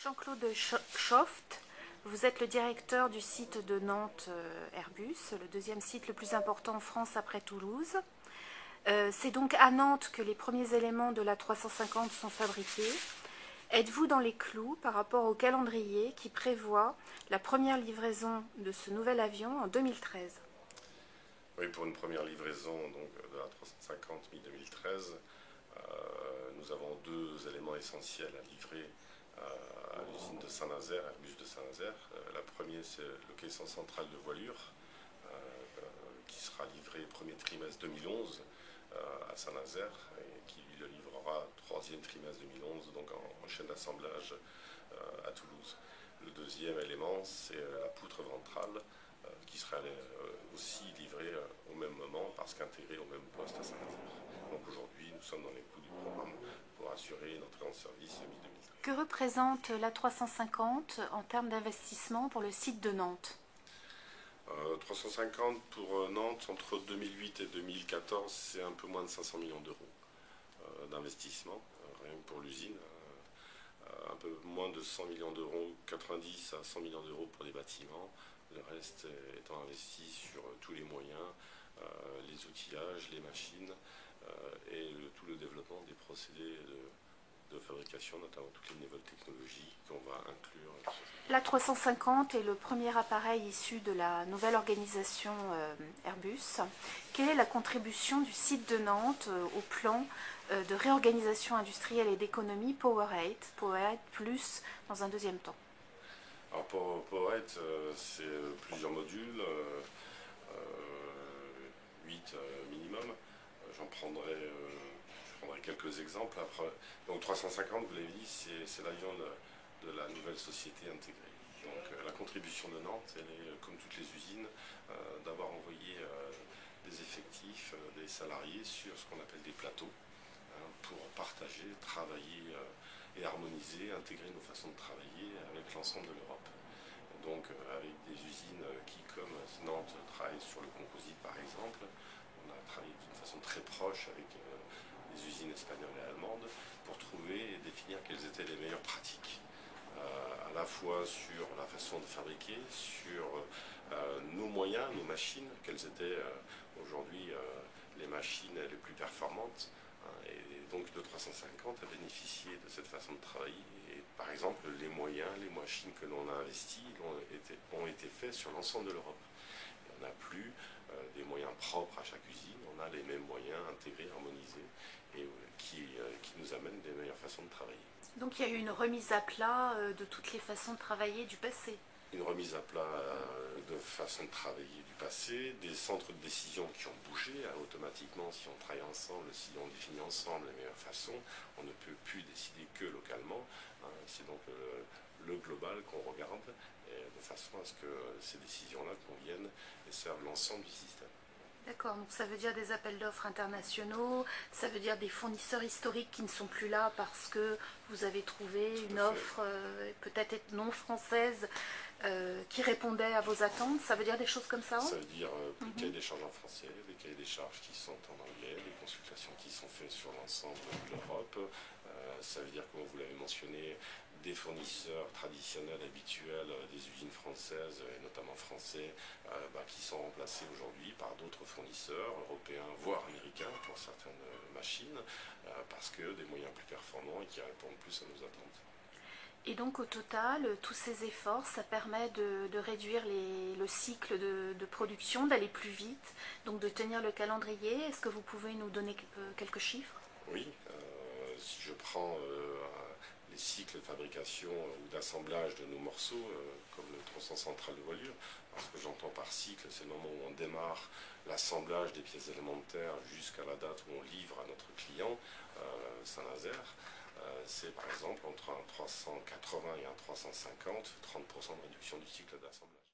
Jean-Claude Schofft, vous êtes le directeur du site de Nantes Airbus, le deuxième site le plus important en France après Toulouse. C'est donc à Nantes que les premiers éléments de l'A350 sont fabriqués. Êtes-vous dans les clous par rapport au calendrier qui prévoit la première livraison de ce nouvel avion en 2013? Oui, pour une première livraison donc, de l'A350 mi-2013, nous avons deux éléments essentiels à livrer à l'usine de Saint-Nazaire, Airbus de Saint-Nazaire. La première, c'est le caisson central de voilure qui sera livré premier trimestre 2011 à Saint-Nazaire et qui le livrera troisième trimestre 2011, donc en chaîne d'assemblage à Toulouse. Le deuxième élément, c'est la poutre ventrale qui sera aussi livrée au même moment parce qu'intégrée au même poste à Saint-Nazaire. Donc aujourd'hui, nous sommes dans les coûts du programme pour assurer notre en service mi-2013. Que représente l'A350 en termes d'investissement pour le site de Nantes? 350 pour Nantes, entre 2008 et 2014, c'est un peu moins de 500 millions d'euros d'investissement, rien que pour l'usine. Un peu moins de 100 millions d'euros, 90 à 100 millions d'euros pour les bâtiments, le reste étant investi sur tous les moyens, les outillages, les machines et tout le développement des procédés de fabrication, notamment toutes les nouvelles technologies qu'on va inclure. L'A350 est le premier appareil issu de la nouvelle organisation Airbus. Quelle est la contribution du site de Nantes au plan de réorganisation industrielle et d'économie Power8 Plus dans un deuxième temps? Alors pour Power8, c'est plusieurs modules, 8 minimum. J'en prendrai quelques exemples. Après, donc 350, vous l'avez dit, c'est l'avion de la nouvelle société intégrée. Donc la contribution de Nantes, elle est, comme toutes les usines, d'avoir envoyé des effectifs, des salariés sur ce qu'on appelle des plateaux, pour partager, travailler et harmoniser, intégrer nos façons de travailler avec l'ensemble de l'Europe. Donc avec des usines qui, comme Nantes, travaillent sur le composite par exemple, on a travaillé d'une façon très proche avec les usines espagnoles et allemandes pour trouver et définir quelles étaient les meilleures pratiques, à la fois sur la façon de fabriquer, sur nos moyens, nos machines, quelles étaient aujourd'hui les machines les plus performantes. Et donc le 350 a bénéficié de cette façon de travailler. Et par exemple, les moyens, les machines que l'on a investis ont été faits sur l'ensemble de l'Europe. On n'a plus des moyens propres à chaque usine, on a les mêmes moyens intégrés, harmonisés, et qui nous amènent des meilleures façons de travailler. Donc il y a eu une remise à plat de toutes les façons de travailler du passé. Une remise à plat de façon de travailler du passé, des centres de décision qui ont bougé automatiquement. Si on travaille ensemble, si on définit ensemble les meilleures façons, on ne peut plus décider que localement. C'est donc le global qu'on regarde de façon à ce que ces décisions-là conviennent et servent l'ensemble du système. D'accord, donc ça veut dire des appels d'offres internationaux, ça veut dire des fournisseurs historiques qui ne sont plus là parce que vous avez trouvé une offre peut-être non française qui répondait à vos attentes. Ça veut dire des choses comme ça? Ça veut dire des cahiers des charges en français, des cahiers des charges qui sont en anglais, des consultations qui sont faites sur l'ensemble de l'Europe. Ça veut dire, comme vous l'avez mentionné, des fournisseurs traditionnels, habituels des usines françaises, et notamment français, qui sont remplacés aujourd'hui par d'autres fournisseurs européens, voire américains pour certaines machines, parce que des moyens plus performants et qui répondent plus à nos attentes. Et donc au total, tous ces efforts, ça permet de réduire le cycle de production, d'aller plus vite, donc de tenir le calendrier. Est-ce que vous pouvez nous donner quelques chiffres? Oui, si je prends les cycles de fabrication ou d'assemblage de nos morceaux, comme le tronçon central de voilure, parce que j'entends par cycle, c'est le moment où on démarre l'assemblage des pièces élémentaires jusqu'à la date où on livre à notre client, Saint-Nazaire. C'est par exemple entre un 380 et un 350, 30% de réduction du cycle d'assemblage.